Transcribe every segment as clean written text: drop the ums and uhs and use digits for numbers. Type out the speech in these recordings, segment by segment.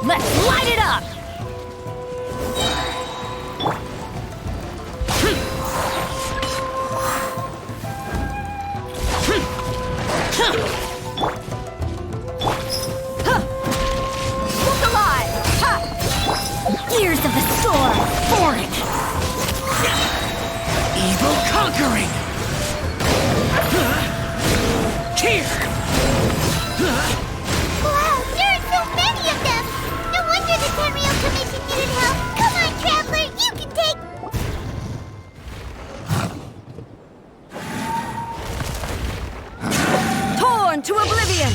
Let's light it up! Look alive! Gears of the storm, for it! Evil conquering! Here! Wow, there are so many of them! No wonder the Tenryou Commission needed help! Come on, Traveler, you can take... Torn to oblivion!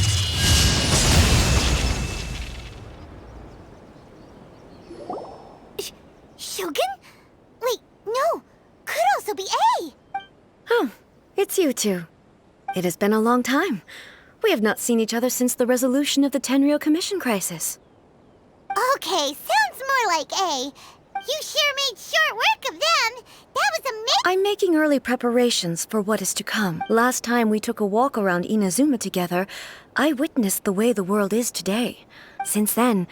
Shogun? Wait, no! Could also be A! Oh, it's you two. It has been a long time. We have not seen each other since the resolution of the Tenryou Commission crisis. Okay, sounds more like A. You sure made short work of them! That was amazing! I'm making early preparations for what is to come. Last time we took a walk around Inazuma together, I witnessed the way the world is today. Since then,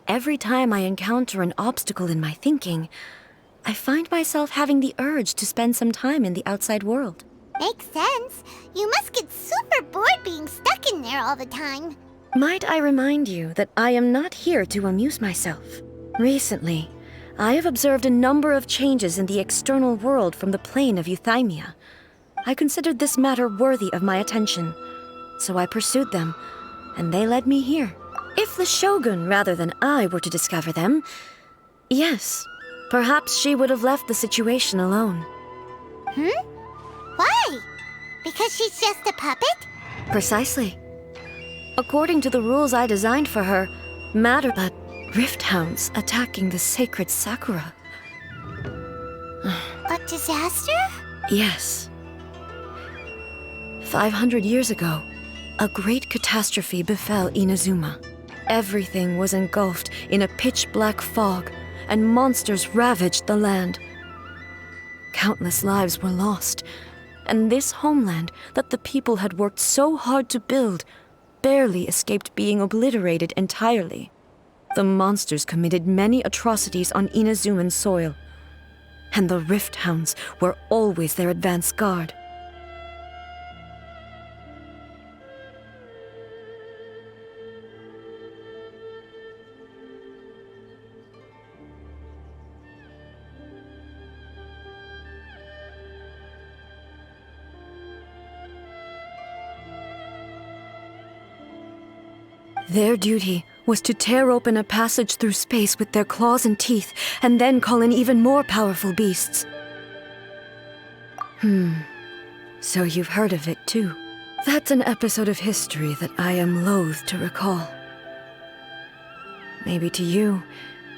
every time I encounter an obstacle in my thinking, I find myself having the urge to spend some time in the outside world. Makes sense. You must get super bored being stuck in there all the time. Might I remind you that I am not here to amuse myself. Recently, I have observed a number of changes in the external world from the plane of Euthymia. I considered this matter worthy of my attention, so I pursued them, and they led me here. If the Shogun rather than I were to discover them, yes, perhaps she would have left the situation alone. Why? Because she's just a puppet? Precisely. According to the rules I designed for her, matter but rift hounds attacking the sacred Sakura. A disaster? Yes. 500 years ago, a great catastrophe befell Inazuma. Everything was engulfed in a pitch-black fog, and monsters ravaged the land. Countless lives were lost, and this homeland that the people had worked so hard to build barely escaped being obliterated entirely. The monsters committed many atrocities on Inazuman soil, and the Rift Hounds were always their advance guard. Their duty was to tear open a passage through space with their claws and teeth, and then call in even more powerful beasts. So you've heard of it too. That's an episode of history that I am loath to recall. Maybe to you,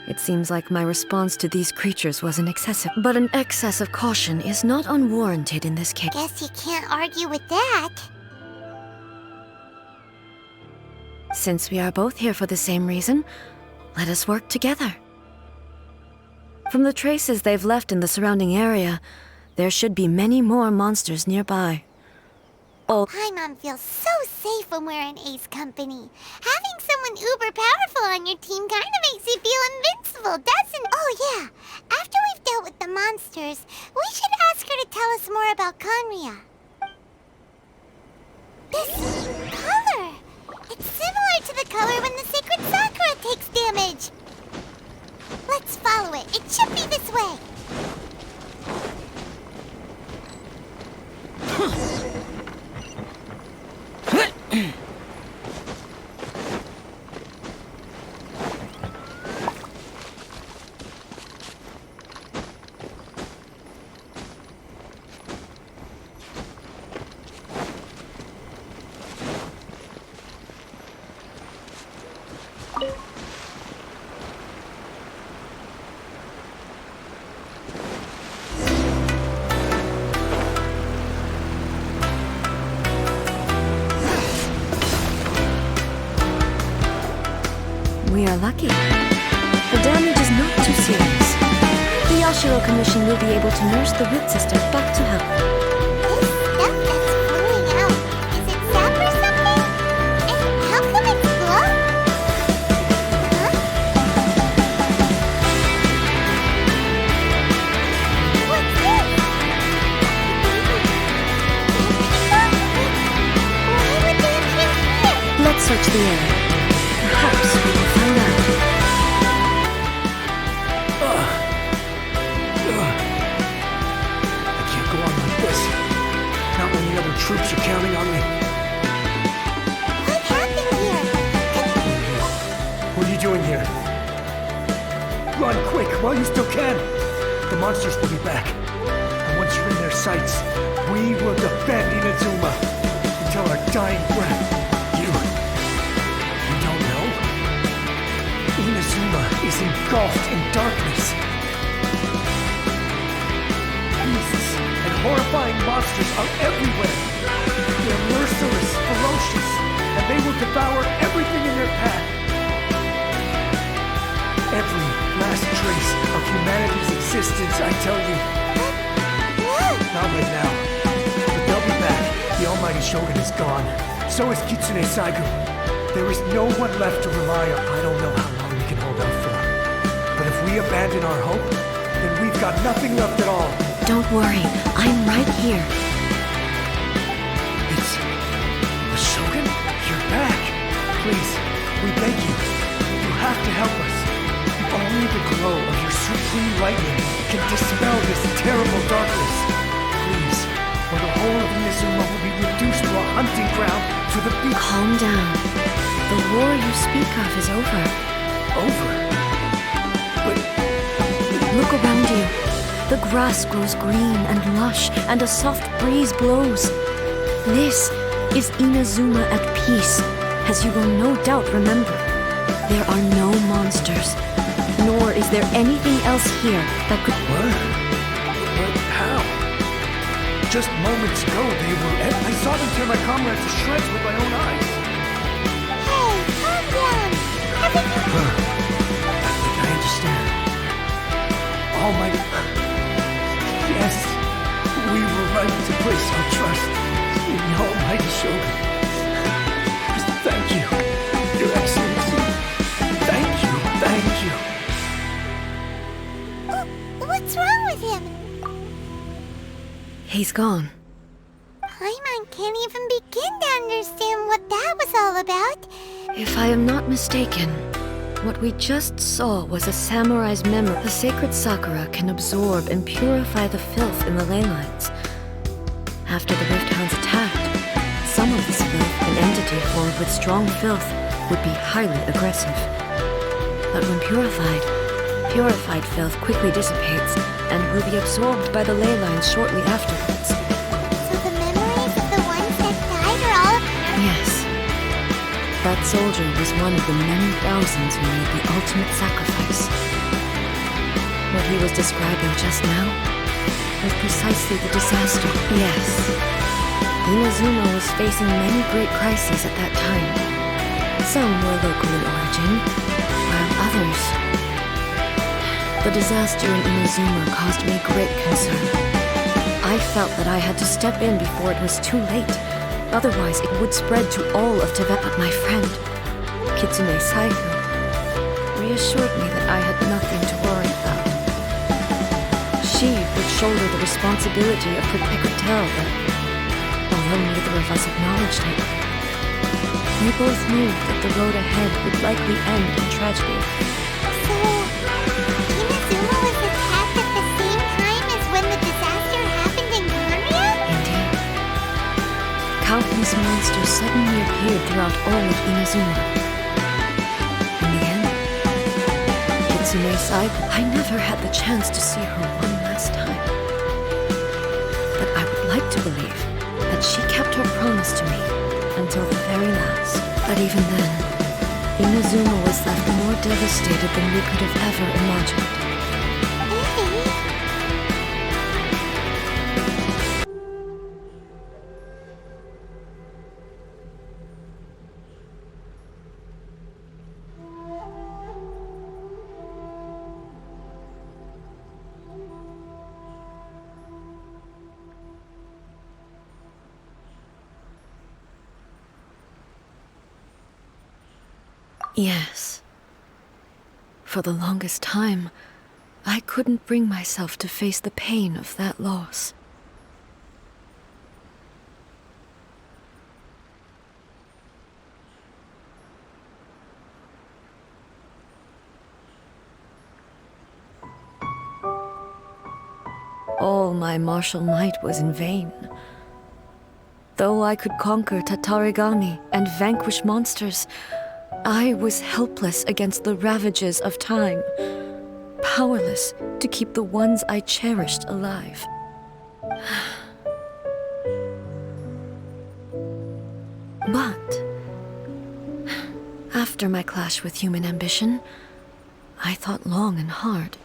it seems like my response to these creatures was an excessive, but an excess of caution is not unwarranted in this case. Guess you can't argue with that. Since we are both here for the same reason, let us work together. From the traces they've left in the surrounding area, there should be many more monsters nearby. Paimon feels so safe when we're in Ace company. Having someone uber powerful on your team kind of makes you feel invincible, doesn't it? Oh yeah, after we've dealt with the monsters, we should ask her to tell us more about Conria. This color! It's similar to the color when the sacred Sakura takes damage. Let's follow it. It should be this way. We are lucky. The damage is not too serious. The Yashiro Commission will be able to nurse the root system back to health. This stuff that's flowing out, is it sap or something? And how come it's glow? Huh? Let's search the area. Perhaps we will find out. I can't go on like this. Not when the other troops are counting on me. What happened here? What are you doing here? Run quick while you still can. The monsters will be back. And once you're in their sights, we will defend Inazuma until our dying breath. You don't know? Inazuma is engulfed in darkness. Beasts and horrifying monsters are everywhere. They're merciless, ferocious, and they will devour everything in their path. Every last trace of humanity's existence, I tell you. Not right now. But they'll be back. The almighty Shogun is gone. So is Kitsune Saigu. There is no one left to rely on. I don't know how long we can hold out for. But if we abandon our hope, then we've got nothing left at all. Don't worry, I'm right here. It's the Shogun? You're back. Please, we beg you. You have to help us. Only the glow of your supreme lightning can dispel this terrible darkness. Please, or the whole of Inazuma will be reduced to a hunting ground to the beast. Calm down. The war you speak of is over. Over? But Look around you. The grass grows green and lush, and a soft breeze blows. This is Inazuma at peace, as you will no doubt remember. There are no monsters, nor is there anything else here that could... what? But how? Just moments ago they were... I saw them tear my comrades to shreds with my own eyes. Hey, calm down. Everything... I think I understand. Almighty... Yes, we were right to place our trust in the Almighty Shogun. Thank you, Your Excellency. Thank you. What's wrong with him? He's gone. Paimon can't even begin to understand what that was all about. If I am not mistaken, what we just saw was a samurai's memory. The sacred sakura can absorb and purify the filth in the ley lines. After the Rift Hounds attacked, some of this filth, an entity formed with strong filth, would be highly aggressive. But when purified filth quickly dissipates and will be absorbed by the ley lines shortly afterwards. So the memories of the ones that died are all... Yes. That soldier was one of the many thousands who made the ultimate sacrifice. What he was describing just now was precisely the disaster. Yes. Inazuma was facing many great crises at that time. Some were local in origin, while others... The disaster in Inazuma caused me great concern. I felt that I had to step in before it was too late. Otherwise, it would spread to all of Tibet. But my friend, Kitsune Saigu, reassured me that I had nothing to worry about. She would shoulder the responsibility of I could tell that, although neither of us acknowledged it, we both knew that the road ahead would likely end in tragedy. So, Inazuma was attacked at the same time as when the disaster happened in Korea? Indeed. Countless monsters suddenly appeared throughout all of Inazuma. In the end, Kitsune Saigu, I never had the chance to see her one last time. But I would like to believe that she kept her promise to me until the very last. But even then, Inazuma was left more devastated than we could have ever imagined. Yes. For the longest time, I couldn't bring myself to face the pain of that loss. all my martial might was in vain. Though I could conquer Tatarigami and vanquish monsters, I was helpless against the ravages of time, powerless to keep the ones I cherished alive. But after my clash with human ambition, I thought long and hard.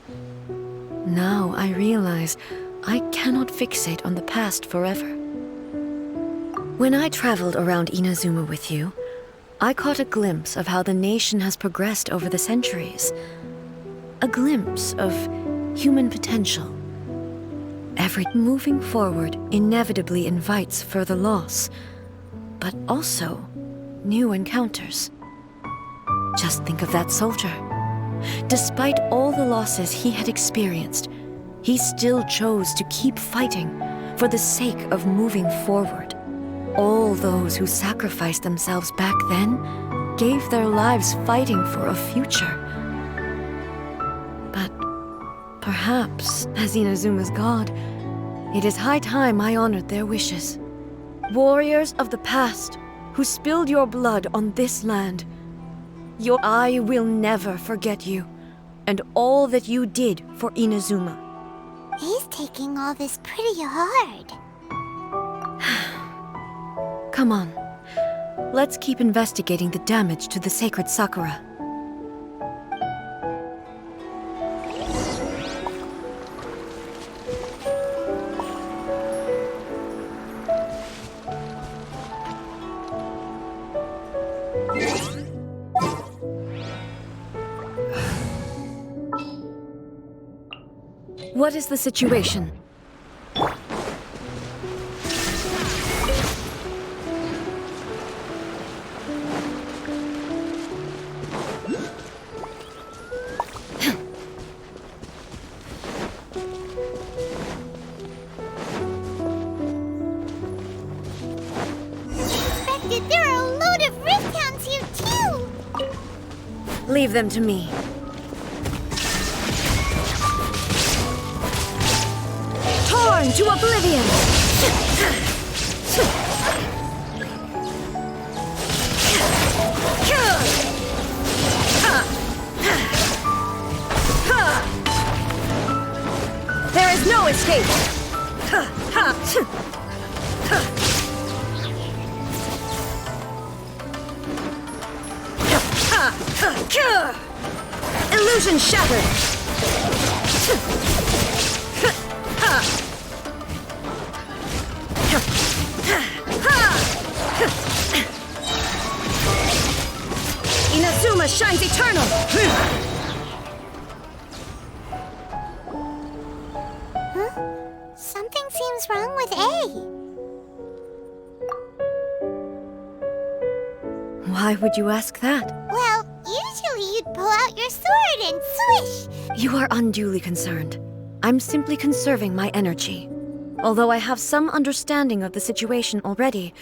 Now I realize I cannot fixate on the past forever. When I traveled around Inazuma with you, I caught a glimpse of how the nation has progressed over the centuries. A glimpse of human potential. Every moving forward inevitably invites further loss, but also new encounters. Just think of that soldier. Despite all the losses he had experienced, he still chose to keep fighting for the sake of moving forward. All those who sacrificed themselves back then gave their lives fighting for a future. But perhaps, as Inazuma's god, it is high time I honored their wishes. Warriors of the past who spilled your blood on this land, I will never forget you and all that you did for Inazuma. He's taking all this pretty hard. Come on, let's keep investigating the damage to the sacred Sakura. What is the situation? There are a load of rift hounds here too! Leave them to me. Torn to oblivion! There is no escape! Illusion shattered! Inazuma shines eternal! Huh? Something seems wrong with A. Why would you ask that? Well, usually you'd pull out your sword and swish. You are unduly concerned. I'm simply conserving my energy. Although I have some understanding of the situation already,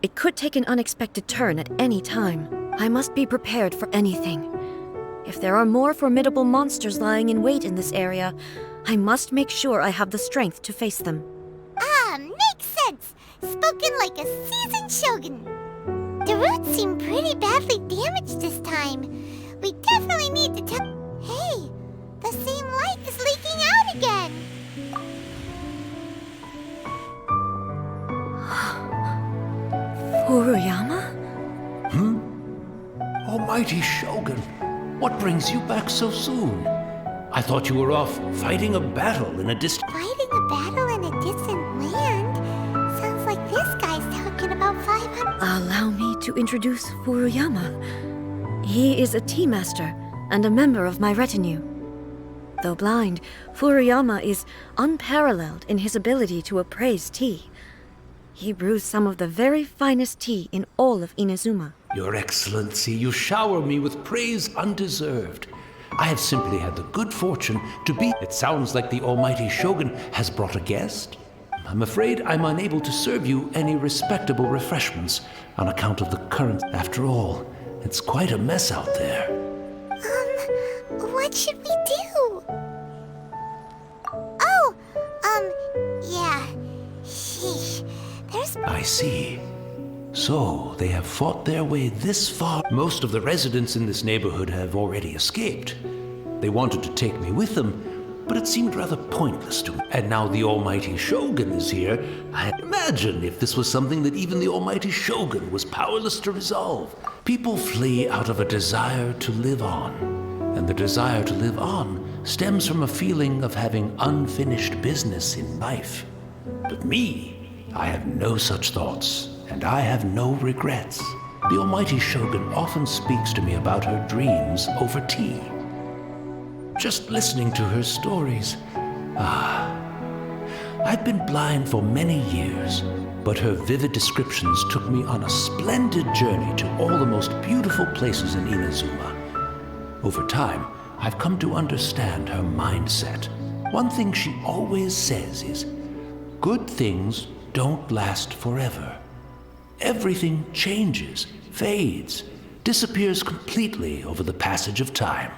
it could take an unexpected turn at any time. I must be prepared for anything. If there are more formidable monsters lying in wait in this area, I must make sure I have the strength to face them. Ah, makes sense. Spoken like a seasoned shogun. The roots seem pretty badly damaged this time. We definitely need to tell... Hey, the same light is leaking out again. Furuyama? Almighty Shogun, what brings you back so soon? I thought you were off fighting a battle in a distant... Fighting a battle in a distant land? Sounds like this guy's talking about 500... Allow me to introduce Furuyama. He is a tea master and a member of my retinue. Though blind, Furuyama is unparalleled in his ability to appraise tea. He brews some of the very finest tea in all of Inazuma. Your Excellency, you shower me with praise undeserved. I have simply had the good fortune to be... It sounds like the Almighty Shogun has brought a guest. I'm afraid I'm unable to serve you any respectable refreshments on account of the current... After all, it's quite a mess out there. What should we do? Oh, I see. So, they have fought their way this far. Most of the residents in this neighborhood have already escaped. They wanted to take me with them, but it seemed rather pointless to me. And now the almighty Shogun is here. I imagine if this was something that even the almighty Shogun was powerless to resolve. People flee out of a desire to live on. And the desire to live on stems from a feeling of having unfinished business in life. But me, I have no such thoughts, and I have no regrets. The almighty Shogun often speaks to me about her dreams over tea. Just listening to her stories. I've been blind for many years, but her vivid descriptions took me on a splendid journey to all the most beautiful places in Inazuma. Over time, I've come to understand her mindset. One thing she always says is, good things don't last forever. Everything changes, fades, disappears completely over the passage of time.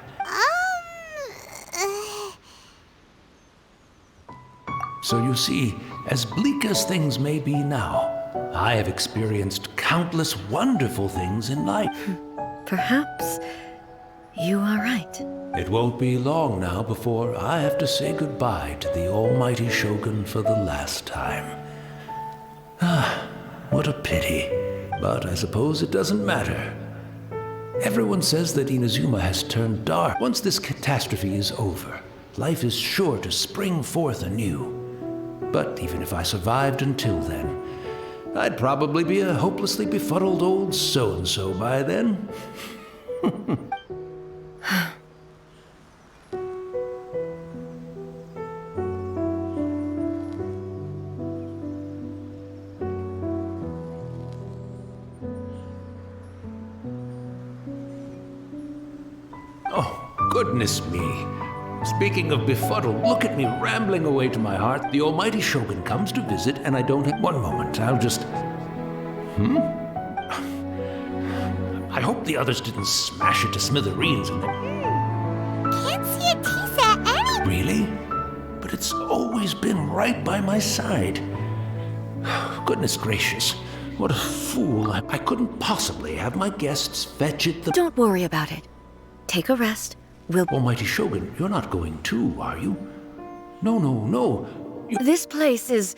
So you see, as bleak as things may be now, I have experienced countless wonderful things in life. Perhaps you are right. It won't be long now before I have to say goodbye to the almighty Shogun for the last time. What a pity. But I suppose it doesn't matter. Everyone says that Inazuma has turned dark. Once this catastrophe is over, life is sure to spring forth anew. But even if I survived until then, I'd probably be a hopelessly befuddled old so-and-so by then. Oh, goodness me. Speaking of befuddled, look at me rambling away to my heart. The almighty Shogun comes to visit, and I don't have... One moment, I'll just... I hope the others didn't smash it to smithereens in there. Can't see a tea set anywhere. Really? But it's always been right by my side. Goodness gracious. What a fool. I couldn't possibly have my guests fetch it the... Don't worry about it. Take a rest. We'll... Almighty Shogun, you're not going too, are you? No. This place is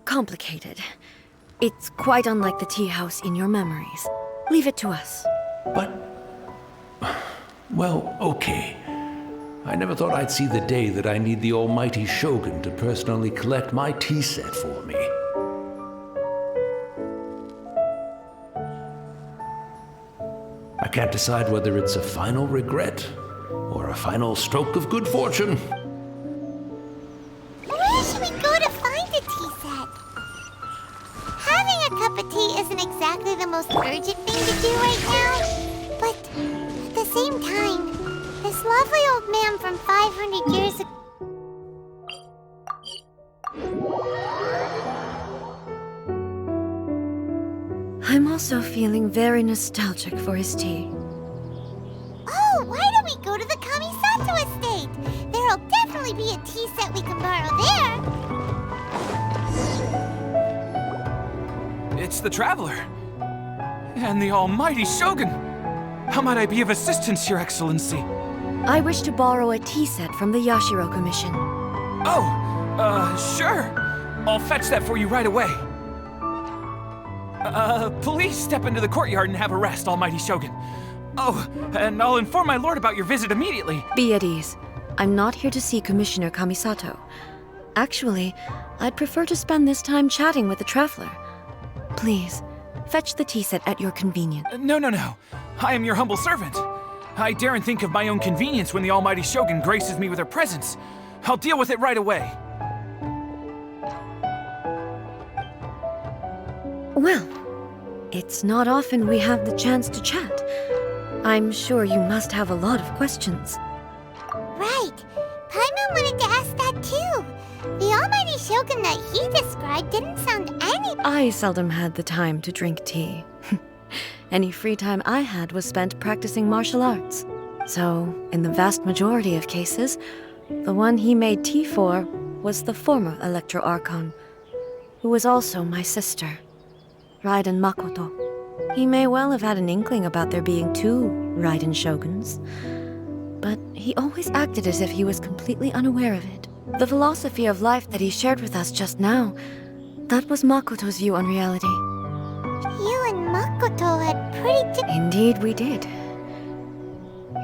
complicated. It's quite unlike the tea house in your memories. Leave it to us. But... Well, okay. I never thought I'd see the day that I need the almighty Shogun to personally collect my tea set for me. I can't decide whether it's a final regret or a final stroke of good fortune. Where should we go to find a tea set? Having a cup of tea isn't exactly the most urgent thing to do right now. But at the same time, this lovely old man from 500 years ago... I'm also feeling very nostalgic for his tea. Oh, why don't we go to the Kamisato estate? There'll definitely be a tea set we can borrow there. It's the Traveler. And the almighty Shogun. How might I be of assistance, Your Excellency? I wish to borrow a tea set from the Yashiro Commission. Oh, sure. I'll fetch that for you right away. Please step into the courtyard and have a rest, almighty Shogun. Oh, and I'll inform my lord about your visit immediately. Be at ease. I'm not here to see Commissioner Kamisato. Actually, I'd prefer to spend this time chatting with the Traveler. Please, fetch the tea set at your convenience. No. I am your humble servant. I daren't think of my own convenience when the almighty Shogun graces me with her presence. I'll deal with it right away. Well, it's not often we have the chance to chat. I'm sure you must have a lot of questions. Right. Paimon wanted to ask that too. The almighty Shogun that he described didn't sound any... I seldom had the time to drink tea. Any free time I had was spent practicing martial arts. So, in the vast majority of cases, the one he made tea for was the former Electro Archon. who was also my sister, Raiden Makoto. He may well have had an inkling about there being two Raiden Shoguns, but he always acted as if he was completely unaware of it. The philosophy of life that he shared with us just now, that was Makoto's view on reality. You and Makoto had pretty Indeed we did.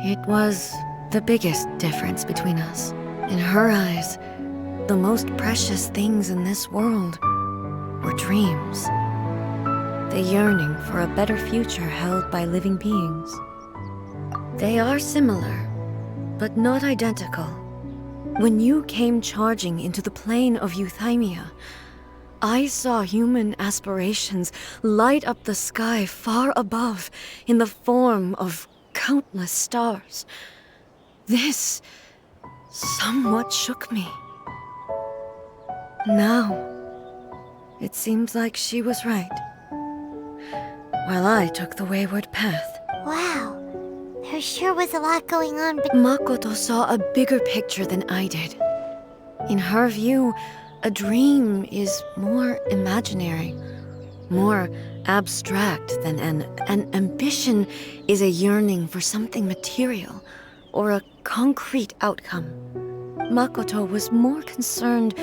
It was the biggest difference between us. In her eyes, the most precious things in this world were dreams. The yearning for a better future held by living beings. They are similar, but not identical. When you came charging into the plane of Euthymia, I saw human aspirations light up the sky far above in the form of countless stars. This somewhat shook me. Now, it seems like she was right, while I took the wayward path. Wow. There sure was a lot going on, but Makoto saw a bigger picture than I did. In her view, a dream is more imaginary, more abstract than an ambition is a yearning for something material or a concrete outcome. Makoto was more concerned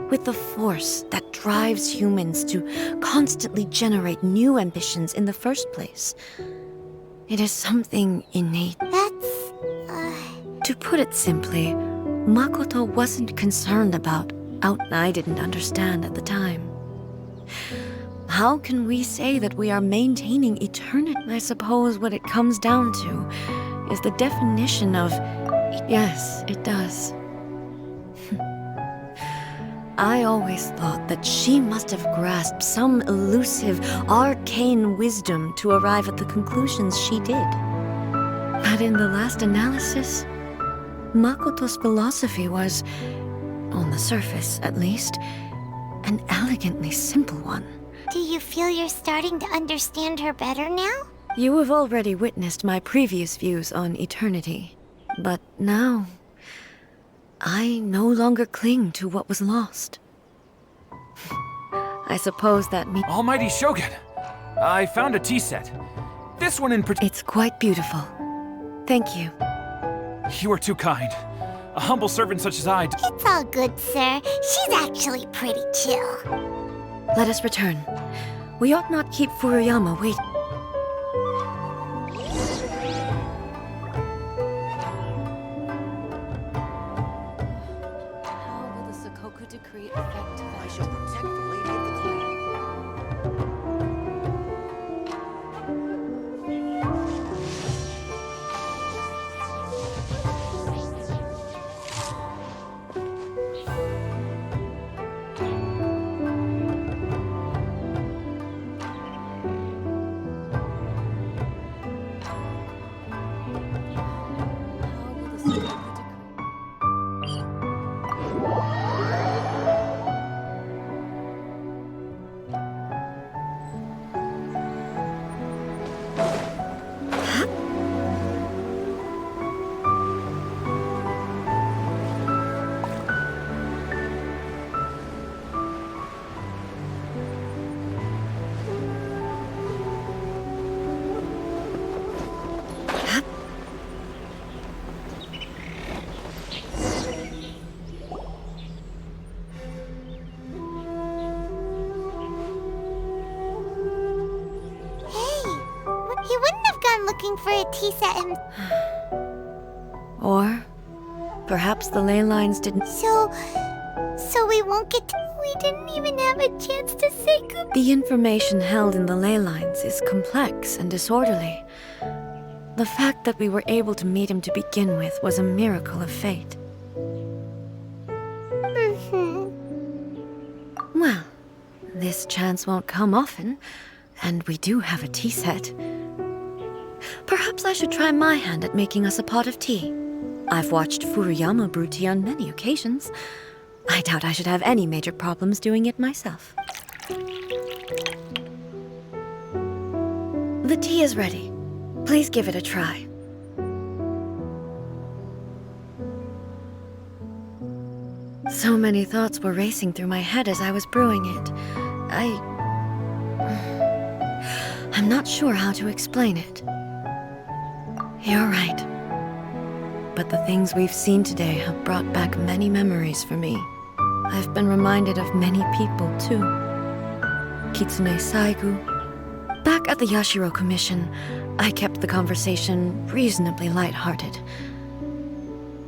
with the force that drives humans to constantly generate new ambitions in the first place. It is something innate. To put it simply, Makoto wasn't concerned about out I didn't understand at the time. How can we say that we are maintaining eternity? I suppose what it comes down to is the definition of... Yes, it does. I always thought that she must have grasped some elusive, arcane wisdom to arrive at the conclusions she did. But in the last analysis, Makoto's philosophy was, on the surface at least, an elegantly simple one. do you feel you're starting to understand her better now? You have already witnessed my previous views on eternity, but now I no longer cling to what was lost. I suppose that means... Almighty Shogun! I found a tea set. This one in particular. It's quite beautiful. Thank you. You are too kind. A humble servant such as I... It's all good, sir. She's actually pretty chill. Let us return. We ought not keep Furuyama waiting. How will the Sakoku decree affect... I shall protect the lady of the clan. How will the Sakoku decree... He wouldn't have gone looking for a tea set and... Or perhaps the ley lines didn't... So we won't get to... We didn't even have a chance to say goodbye. The information held in the ley lines is complex and disorderly. The fact that we were able to meet him to begin with was a miracle of fate. Well, this chance won't come often, and we do have a tea set. Perhaps I should try my hand at making us a pot of tea. I've watched Furuyama brew tea on many occasions. I doubt I should have any major problems doing it myself. The tea is ready. Please give it a try. So So many thoughts were racing through my head as I was brewing it. I'm not sure how to explain it. You're right. But the things we've seen today have brought back many memories for me. I've been reminded of many people, too. Kitsune Saigu. Back at the Yashiro Commission, I kept the conversation reasonably lighthearted.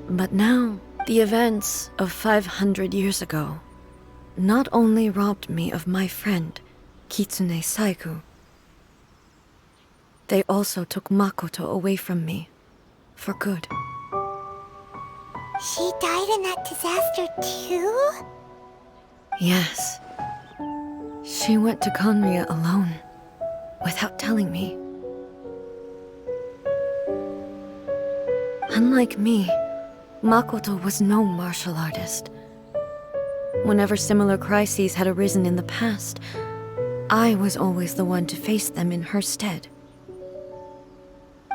But now, the events of 500 years ago not only robbed me of my friend, Kitsune Saigu, they also took Makoto away from me, for good. She died in that disaster too? Yes. She went to Konria alone, without telling me. Unlike me, Makoto was no martial artist. Whenever similar crises had arisen in the past, I was always the one to face them in her stead.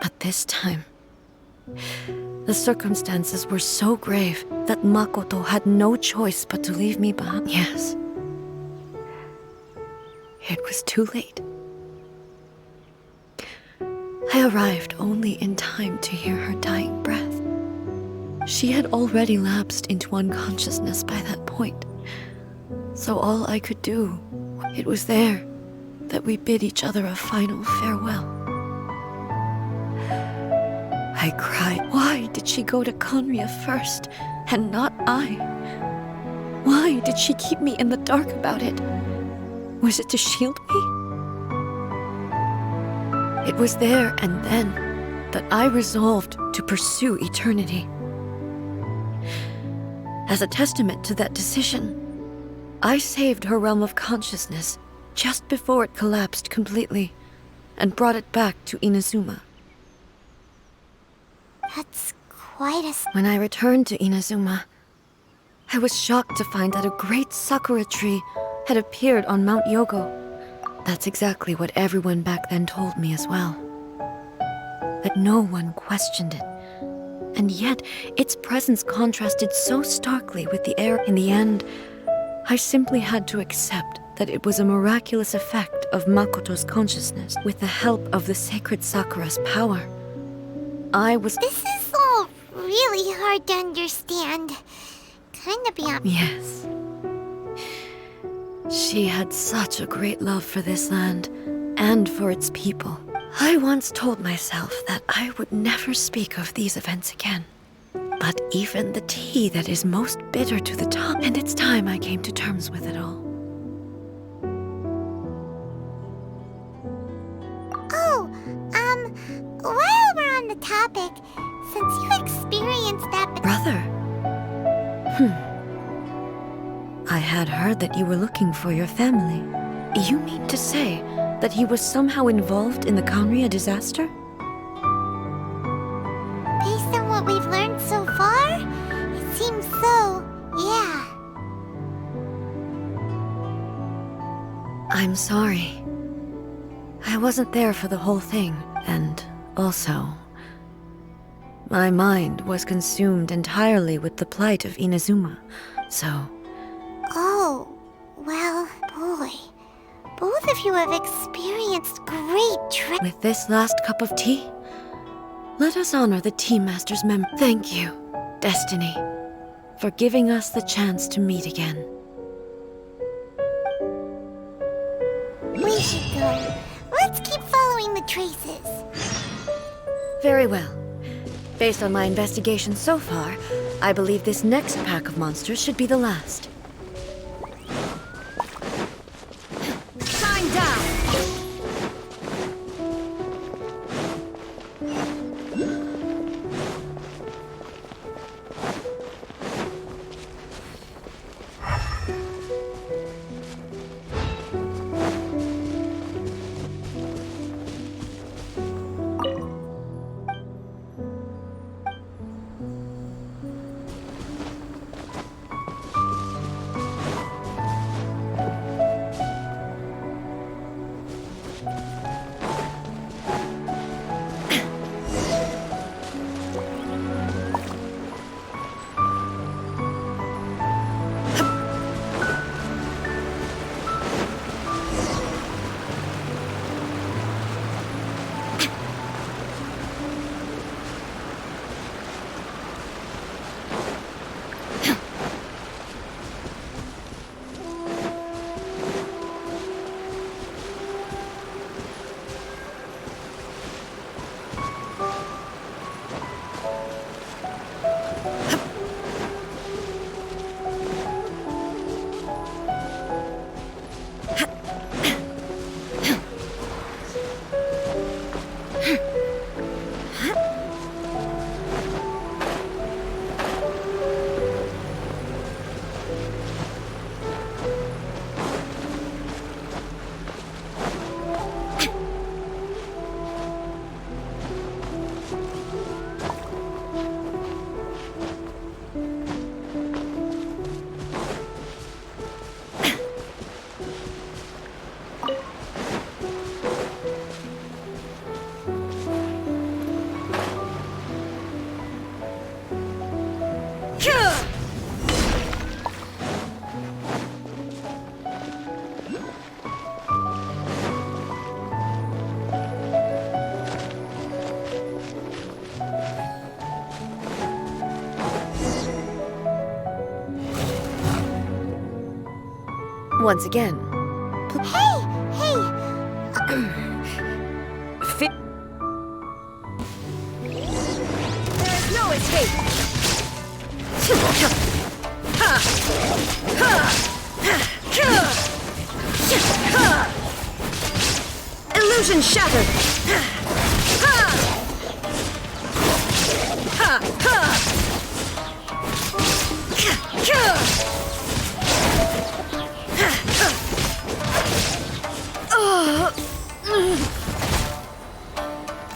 But this time, the circumstances were so grave that Makoto had no choice but to leave me behind. Yes. It was too late. I arrived only in time to hear her dying breath. She had already lapsed into unconsciousness by that point. So all I could do, it was there that we bid each other a final farewell. I cried. Why did she go to Konria first, and not I? Why did she keep me in the dark about it? Was it to shield me? It was there and then that I resolved to pursue eternity. As a testament to that decision, I saved her realm of consciousness just before it collapsed completely and brought it back to Inazuma. That's quite a... When I returned to Inazuma, I was shocked to find that a great sakura tree had appeared on Mount Yogo. That's exactly what everyone back then told me as well. But no one questioned it. And yet, its presence contrasted so starkly with the air. In the end, I simply had to accept that it was a miraculous effect of Makoto's consciousness. With the help of the sacred Sakura's power, I was... This is all really hard to understand. Kinda beyond... Yes. She had such a great love for this land, and for its people. I once told myself that I would never speak of these events again. But even the tea that is most bitter to the top, and it's time I came to terms with it all. Oh, while we're on the topic, since you experienced that... Brother? I had heard that you were looking for your family. You mean to say that he was somehow involved in the Konria disaster? Based on what we've learned so far, it seems so, yeah. I'm sorry. I wasn't there for the whole thing, and also, my mind was consumed entirely with the plight of Inazuma, so... Oh, well, boy. Both of you have experienced great With this last cup of tea, let us honor the Tea Master's memory. Thank you, Destiny, for giving us the chance to meet again. We should go. Let's keep following the traces. Very well. Based on my investigation so far, I believe this next pack of monsters should be the last. Time down. Once again. Hey! There's no escape! Illusion shattered!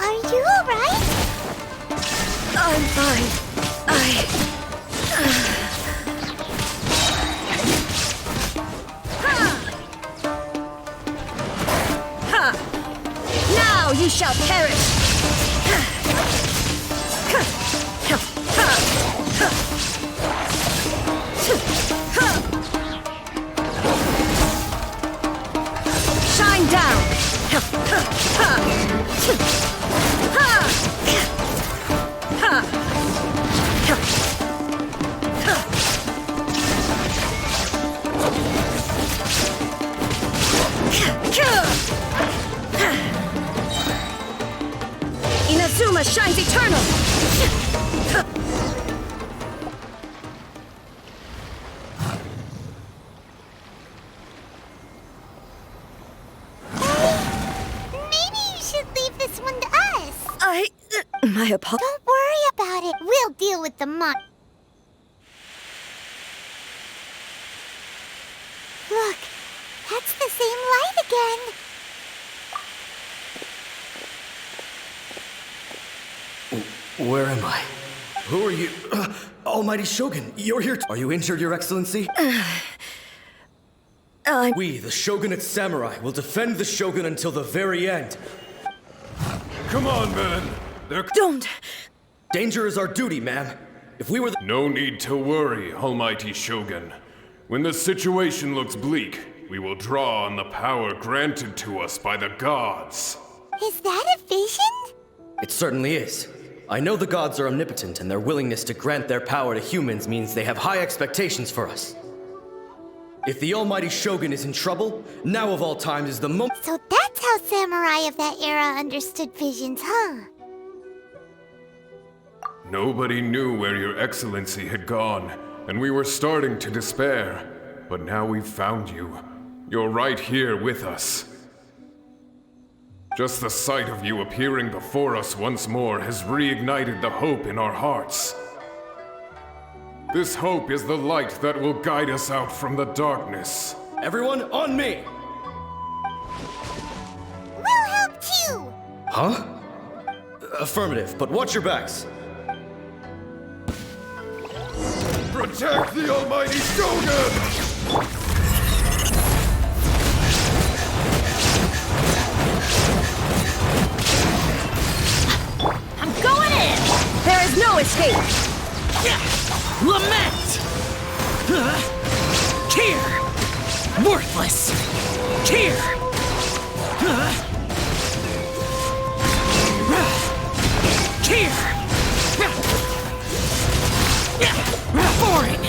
Are you alright? I'm fine. Now you shall perish! Shine down! Inazuma shines eternal! Maybe you should leave this one to us. My apologies. Don't worry about it. We'll deal with the mon. Look, that's the same light again. Where am I? Who are you? Almighty Shogun, you're here. Are you injured, Your Excellency? We, the Shogunate Samurai, will defend the Shogun until the very end. Come on, man. Don't! Danger is our duty, ma'am. If we were the— No need to worry, Almighty Shogun. When the situation looks bleak, we will draw on the power granted to us by the gods. Is that a vision? It certainly is. I know the gods are omnipotent, and their willingness to grant their power to humans means they have high expectations for us. If the Almighty Shogun is in trouble, now of all times is the moment— So that's how samurai of that era understood visions, huh? Nobody knew where Your Excellency had gone, and we were starting to despair. But now we've found you. You're right here with us. Just the sight of you appearing before us once more has reignited the hope in our hearts. This hope is the light that will guide us out from the darkness. Everyone, on me! We'll help too! Huh? Affirmative, but watch your backs. Protect the Almighty Shogun! I'm going in! There is no escape! Lament! Tear! Worthless! Tear! Tear! Foreign!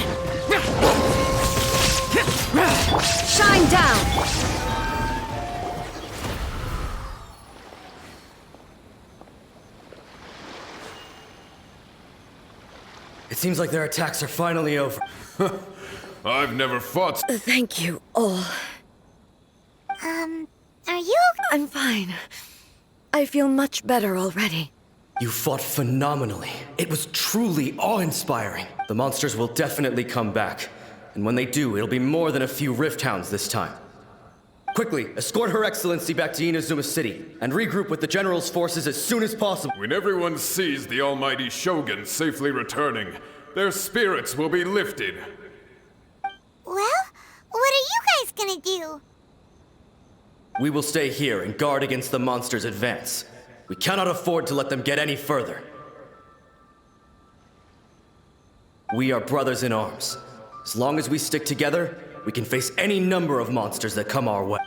Shine down! It seems like their attacks are finally over. I've never fought. Thank you all. Are you okay? I'm fine. I feel much better already. You fought phenomenally. It was truly awe-inspiring. The monsters will definitely come back. And when they do, it'll be more than a few Rift Hounds this time. Quickly, escort Her Excellency back to Inazuma City, and regroup with the General's forces as soon as possible. When everyone sees the Almighty Shogun safely returning, their spirits will be lifted. Well, what are you guys gonna do? We will stay here and guard against the monsters' advance. We cannot afford to let them get any further. We are brothers in arms. As long as we stick together, we can face any number of monsters that come our way.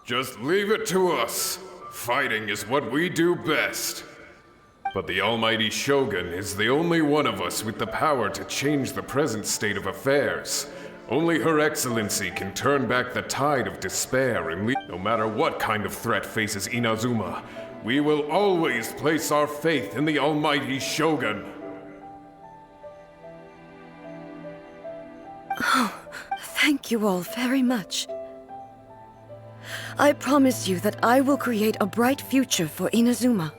Just leave it to us. Fighting is what we do best. But the Almighty Shogun is the only one of us with the power to change the present state of affairs. Only Her Excellency can turn back the tide of despair and lead. No matter what kind of threat faces Inazuma, we will always place our faith in the Almighty Shogun. Oh, thank you all very much. I promise you that I will create a bright future for Inazuma.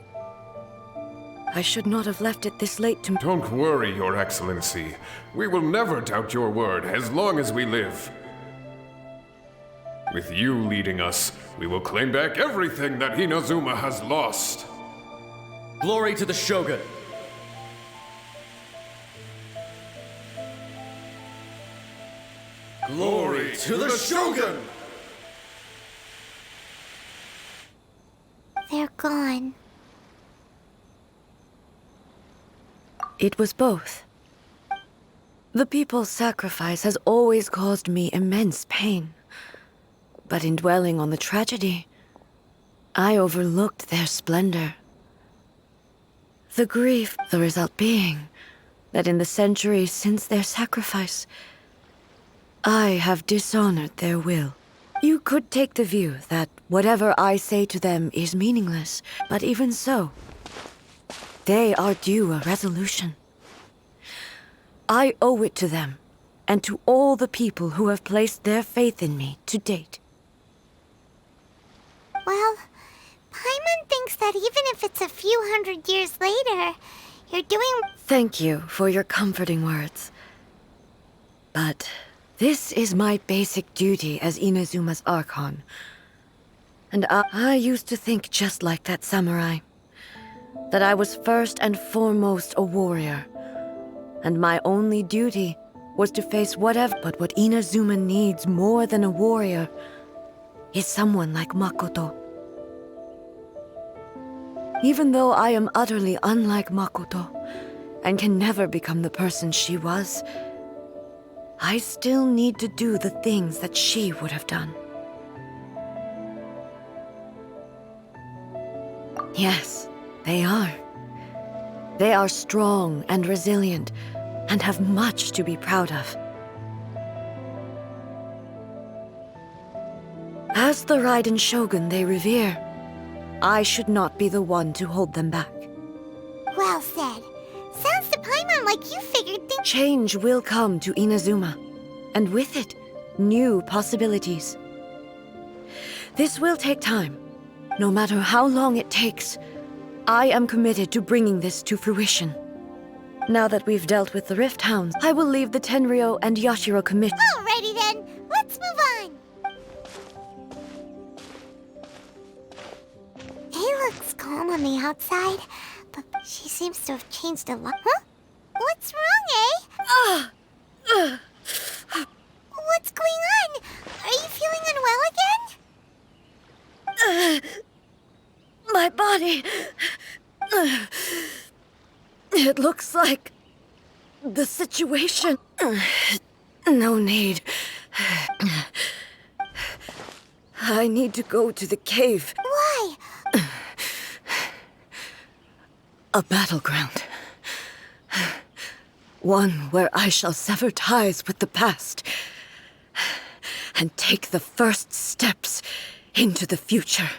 I should not have left it this late to... Don't worry, Your Excellency. We will never doubt your word as long as we live. With you leading us, we will claim back everything that Inazuma has lost. Glory to the Shogun! Glory to the Shogun! They're gone. It was both. The people's sacrifice has always caused me immense pain. But in dwelling on the tragedy, I overlooked their splendor. The grief, the result being that in the centuries since their sacrifice, I have dishonored their will. You could take the view that whatever I say to them is meaningless, but even so, they are due a resolution. I owe it to them, and to all the people who have placed their faith in me to date. Well, Paimon thinks that even if it's a few hundred years later, you're doing... Thank you for your comforting words. But this is my basic duty as Inazuma's Archon. And I used to think just like that samurai. That I was first and foremost a warrior. And my only duty was to face whatever... But what Inazuma needs more than a warrior is someone like Makoto. Even though I am utterly unlike Makoto, and can never become the person she was, I still need to do the things that she would have done. Yes, they are. They are strong and resilient, and have much to be proud of. As the Raiden Shogun they revere, I should not be the one to hold them back. Well said. Sounds to Paimon like you figured things... Change will come to Inazuma, and with it, new possibilities. This will take time. No matter how long it takes, I am committed to bringing this to fruition. Now that we've dealt with the Rift Hounds, I will leave the Tenryou and Yashiro commission. Alrighty then, let's move on. He looks calm on the outside, but she seems to have changed a lot. Huh? What's wrong, eh? What's going on? Are you feeling unwell again? My body... It looks like... the situation... No need. I need to go to the cave. Why? A battleground. One where I shall sever ties with the past and take the first steps into the future.